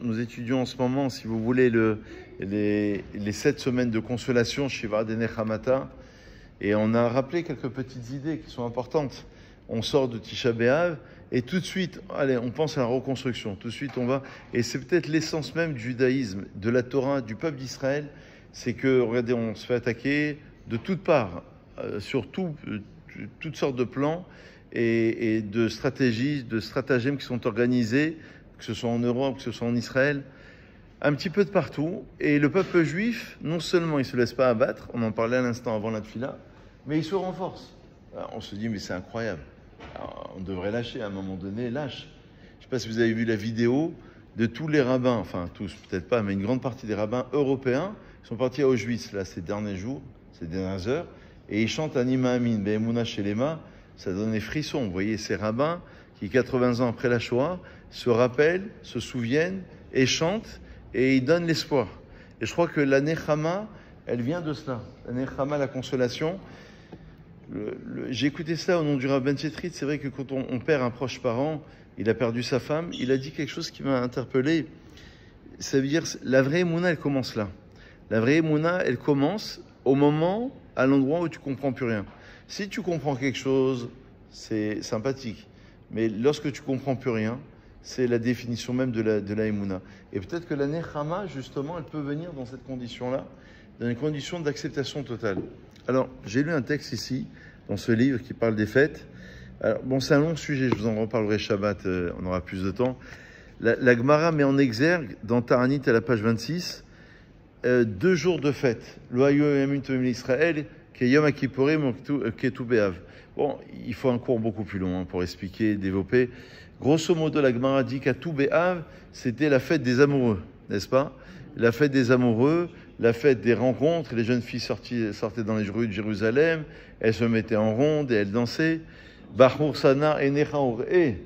Nous étudions en ce moment, si vous voulez, les 7 semaines de consolation Shiva Denechamata, et on a rappelé quelques petites idées qui sont importantes. On sort de Tisha B'Av et tout de suite, allez, on pense à la reconstruction. Tout de suite, on va, et c'est peut-être l'essence même du judaïsme, de la Torah, du peuple d'Israël, c'est que, regardez, on se fait attaquer de toutes parts, sur toutes sortes de plans et de stratégies, de stratagèmes qui sont organisés, que ce soit en Europe, que ce soit en Israël, un petit peu de partout. Et le peuple juif, non seulement il ne se laisse pas abattre, on en parlait à l'instant avant la tefila, mais il se renforce. Alors, on se dit, mais c'est incroyable. Alors, on devrait lâcher à un moment donné, lâche. Je ne sais pas si vous avez vu la vidéo de tous les rabbins, enfin tous peut-être pas, mais une grande partie des rabbins européens qui sont partis à Auschwitz là, ces derniers jours, ces dernières heures, et ils chantent Anima Amin, Be'emuna Shelema, ça donne des frissons. Vous voyez ces rabbins qui, 80 ans après la Shoah, se rappellent, se souviennent et chantent, et ils donnent l'espoir. Et je crois que la Nechama, elle vient de cela. La Nechama, la consolation. J'ai écouté ça au nom du Rav Ben Chetrit. C'est vrai que quand on perd un proche parent, il a perdu sa femme, il a dit quelque chose qui m'a interpellé. Ça veut dire, la vraie Emouna, elle commence là. La vraie Emouna, elle commence au moment, à l'endroit où tu comprends plus rien. Si tu comprends quelque chose, c'est sympathique. Mais lorsque tu comprends plus rien, c'est la définition même de la Emouna. Et peut-être que la Nechama, justement, elle peut venir dans cette condition-là, dans une condition d'acceptation totale. Alors, j'ai lu un texte ici, dans ce livre, qui parle des fêtes. Alors, bon, c'est un long sujet, je vous en reparlerai Shabbat, on aura plus de temps. La Gemara met en exergue, dans Ta'anit à la page 26, 2 jours de fête. L'Oayu Yamin Tovim l'Israël, Yom Kippourim, Ketu B'Av. Bon, il faut un cours beaucoup plus long pour expliquer, développer. Grosso modo, la Gemara dit qu'à Tou B'Av, c'était la fête des amoureux, n'est-ce pas? La fête des amoureux, la fête des rencontres. Les jeunes filles sortaient dans les rues de Jérusalem, elles se mettaient en ronde et elles dansaient. Bachur Sana et Nechaur. Et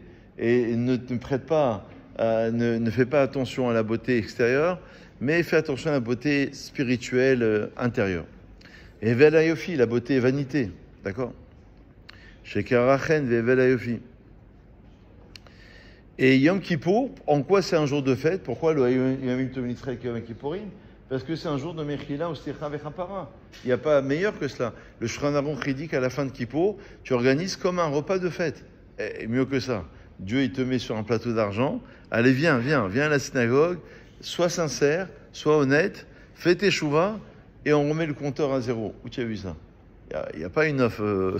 ne prête pas, ne fais pas attention à la beauté extérieure, mais fais attention à la beauté spirituelle intérieure. Et Velayofi, la beauté et vanité, d'accord? Shekarachen Velayofi. Et Yom Kippour, en quoi c'est un jour de fête? Pourquoi le Yom Kippourim? Parce que c'est un jour de Mechila ou Sticha Vechapara. Il n'y a pas meilleur que cela. Le Shulchan Aruch dit qu'à la fin de Kippour, tu organises comme un repas de fête. Et mieux que ça. Dieu, il te met sur un plateau d'argent. Allez, viens à la synagogue. Sois sincère, sois honnête, fais tes chouvas et on remet le compteur à zéro. Où tu as vu ça? Il n'y a pas une offre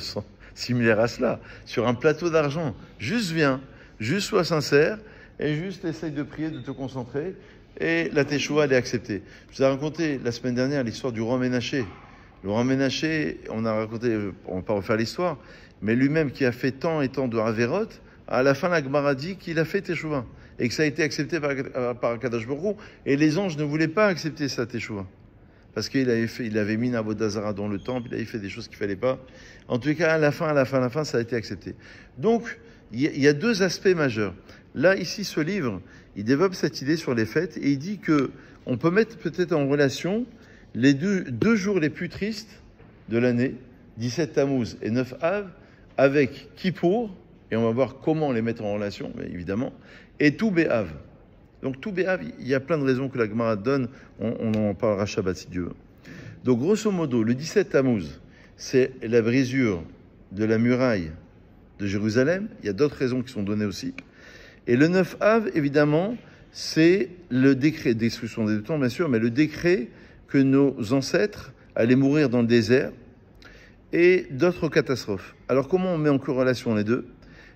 similaire à cela. Sur un plateau d'argent, juste viens. Juste sois sincère et juste essaye de prier, de te concentrer et la teshuva, elle est acceptée. Je vous ai raconté la semaine dernière l'histoire du roi Ménaché. Le roi Ménaché, on a raconté, on ne va pas refaire l'histoire, mais lui-même qui a fait tant et tant de Haverot, à la fin la Gemara dit qu'il a fait teshuva et que ça a été accepté par Kadosh Baruch Hu, et les anges ne voulaient pas accepter sa teshuva parce qu'il avait mis Avodah Zara dans le temple, il avait fait des choses qu'il ne fallait pas. En tout cas, à la fin, ça a été accepté. Donc, il y a 2 aspects majeurs. Là, ici, ce livre, il développe cette idée sur les fêtes et il dit que on peut mettre peut-être en relation les deux jours les plus tristes de l'année, 17 Tammuz et 9 Av, avec Kippour, et on va voir comment les mettre en relation, mais évidemment, et Tou B'Av. Donc Tou B'Av, il y a plein de raisons que la Gemara donne, on en parlera Shabbat si Dieu veut. Donc grosso modo, le 17 Tammuz, c'est la brisure de la muraille de Jérusalem. Il y a d'autres raisons qui sont données aussi. Et le 9 Av, évidemment, c'est le décret, destruction des 2 temps, bien sûr, mais le décret que nos ancêtres allaient mourir dans le désert et d'autres catastrophes. Alors, comment on met en corrélation les deux?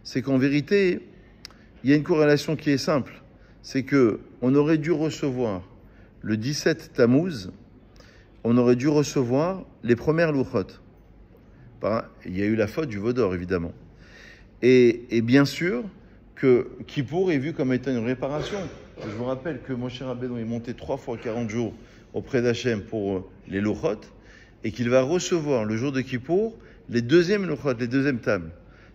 C'est qu'en vérité, il y a une corrélation qui est simple. C'est que on aurait dû recevoir le 17 Tammuz, on aurait dû recevoir les premières louchot. Il y a eu la faute du Vaudor, évidemment. Et bien sûr que Kippour est vu comme étant une réparation. Je vous rappelle que Moshe Rabbeinu est monté 3 fois 40 jours auprès d'Hachem pour les louchot et qu'il va recevoir le jour de Kippour les deuxièmes louchot, les deuxièmes tables.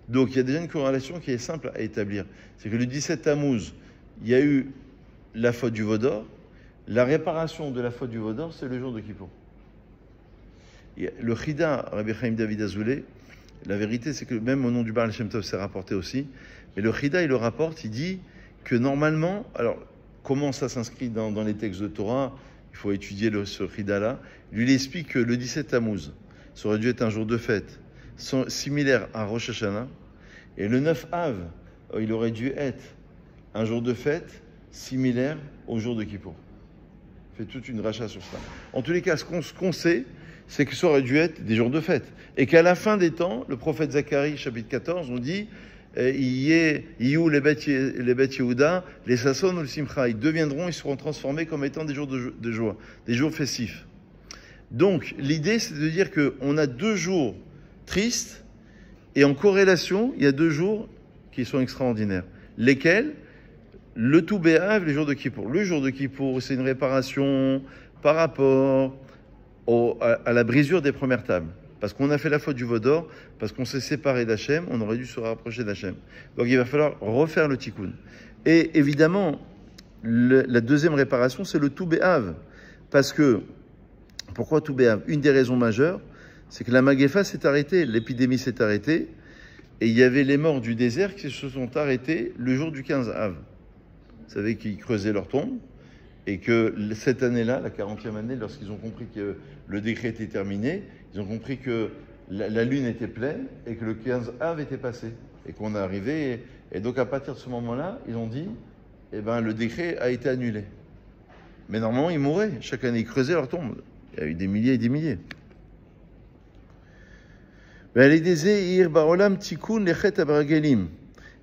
Donc il y a déjà une corrélation qui est simple à établir. C'est que le 17 Tammuz, il y a eu la faute du Vaudor. La réparation de la faute du Vaudor, c'est le jour de Kippour. Le Chida, Rabbi Chaim David Azoulay, la vérité, c'est que même au nom du Baal Shem Tov, c'est rapporté aussi. Mais le Chida, il le rapporte, il dit que normalement, alors comment ça s'inscrit dans les textes de Torah. Il faut étudier ce Ridala. Lui, il explique que le 17 Tammuz, ça aurait dû être un jour de fête, similaire à Rosh Hashanah. Et le 9 Av, il aurait dû être un jour de fête similaire au jour de Kippour. Il fait toute une racha sur ça. En tous les cas, ce qu'on sait, c'est que ça aurait dû être des jours de fête. Et qu'à la fin des temps, le prophète Zacharie, chapitre 14, on dit Iyou les Bet Yehuda, les Sasson ou le Simcha, ils deviendront, ils seront transformés comme étant des jours de joie, des jours festifs. Donc, l'idée, c'est de dire qu'on a 2 jours tristes, et en corrélation, il y a 2 jours qui sont extraordinaires. Lesquels? Le Tou B'Av, les jours de Kippour. Le jour de Kippour, c'est une réparation par rapport à la brisure des premières tables. Parce qu'on a fait la faute du veau d'or, parce qu'on s'est séparé d'Hachem, on aurait dû se rapprocher d'Hachem. Donc il va falloir refaire le tikkun. Et évidemment, la deuxième réparation, c'est le Tou B'Av. Parce que, pourquoi Tou B'Av? Une des raisons majeures, c'est que la Magéfa s'est arrêtée, l'épidémie s'est arrêtée, et il y avait les morts du désert qui se sont arrêtés le jour du 15 Av. Vous savez qu'ils creusaient leur tombe, et que cette année-là, la 40e année, lorsqu'ils ont compris que le décret était terminé, ils ont compris que la lune était pleine et que le 15 Av était passé, et qu'on est arrivé. Et donc à partir de ce moment-là, ils ont dit, le décret a été annulé. Mais normalement, ils mouraient. Chaque année, ils creusaient leur tombe. Il y a eu des milliers et des milliers.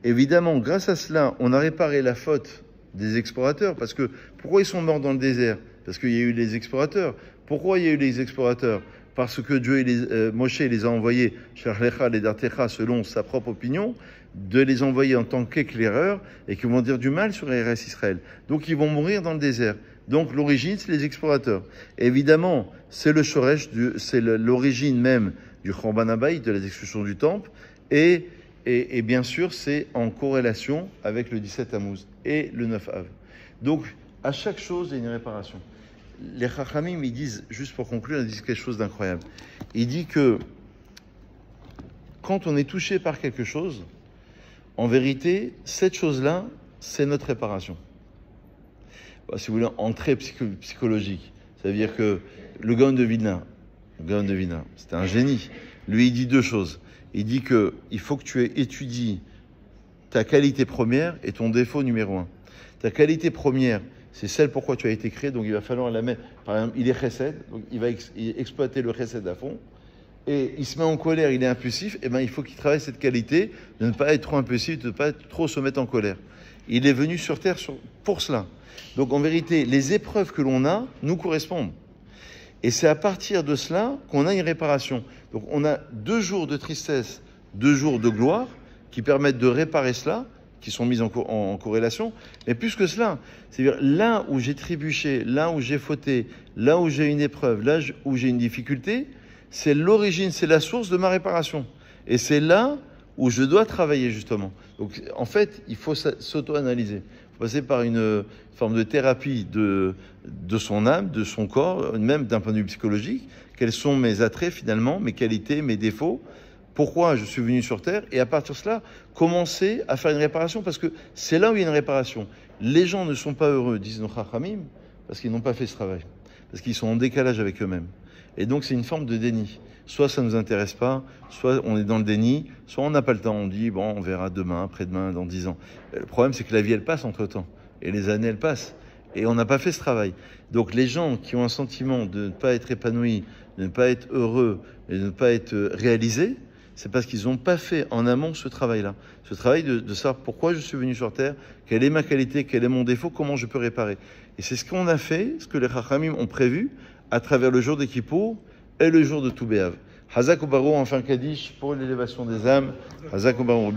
Évidemment, grâce à cela, on a réparé la faute des explorateurs. Parce que, pourquoi ils sont morts dans le désert? Parce qu'il y a eu les explorateurs. Pourquoi il y a eu les explorateurs? Parce que Dieu, Moshe les a envoyés, Sharlecha les Dartecha, selon sa propre opinion, de les envoyer en tant qu'éclaireurs et qui vont dire du mal sur les restes Israël. Donc ils vont mourir dans le désert. Donc l'origine, c'est les explorateurs. Et évidemment, c'est le Shoresh, c'est l'origine même du Chorban Habayit, de la destruction du temple. Et bien sûr, c'est en corrélation avec le 17 Tammuz et le 9 Av. Donc, à chaque chose, il y a une réparation. Les Chachamim, ils disent, juste pour conclure, ils disent quelque chose d'incroyable. Ils disent que quand on est touché par quelque chose, en vérité, cette chose-là, c'est notre réparation. Si vous voulez, en trait psychologique, ça veut dire que le Gaon de Vilna, c'était un génie. Lui, il dit 2 choses. Il dit qu'il faut que tu étudies ta qualité première et ton défaut numéro 1. Ta qualité première, c'est celle pourquoi tu as été créé, donc il va falloir la mettre. Par exemple, il est chesed, donc il va exploiter le chesed à fond. Et il se met en colère, il est impulsif, et il faut qu'il travaille cette qualité de ne pas être trop impulsif, de ne pas trop se mettre en colère. Il est venu sur terre pour cela. Donc en vérité, les épreuves que l'on a nous correspondent. Et c'est à partir de cela qu'on a une réparation. Donc on a 2 jours de tristesse, 2 jours de gloire qui permettent de réparer cela, qui sont mis en corrélation. Mais plus que cela, c'est-à-dire là où j'ai trébuché, là où j'ai fauté, là où j'ai une épreuve, là où j'ai une difficulté, c'est l'origine, c'est la source de ma réparation. Et c'est là où je dois travailler justement. Donc en fait, il faut s'auto-analyser. Il faut passer par une forme de thérapie de son âme, de son corps, même d'un point de vue psychologique. Quels sont mes attraits finalement, mes qualités, mes défauts? Pourquoi je suis venu sur Terre? Et à partir de cela, commencer à faire une réparation, parce que c'est là où il y a une réparation. Les gens ne sont pas heureux, disent nos chachamim, parce qu'ils n'ont pas fait ce travail, parce qu'ils sont en décalage avec eux-mêmes. Et donc c'est une forme de déni. Soit ça ne nous intéresse pas, soit on est dans le déni, soit on n'a pas le temps, on dit bon, on verra demain, après-demain, dans 10 ans. Le problème, c'est que la vie, elle passe entre-temps, et les années, elles passent, et on n'a pas fait ce travail. Donc les gens qui ont un sentiment de ne pas être épanouis, de ne pas être heureux, et de ne pas être réalisés, c'est parce qu'ils n'ont pas fait en amont ce travail-là. Ce travail de savoir pourquoi je suis venu sur Terre, quelle est ma qualité, quel est mon défaut, comment je peux réparer. Et c'est ce qu'on a fait, ce que les Chachamim ont prévu à travers le jour de Kippour et le jour de Tou B'Av. Hazak Ubaru, enfin Kaddish, pour l'élévation des âmes. Hazak Ubaru,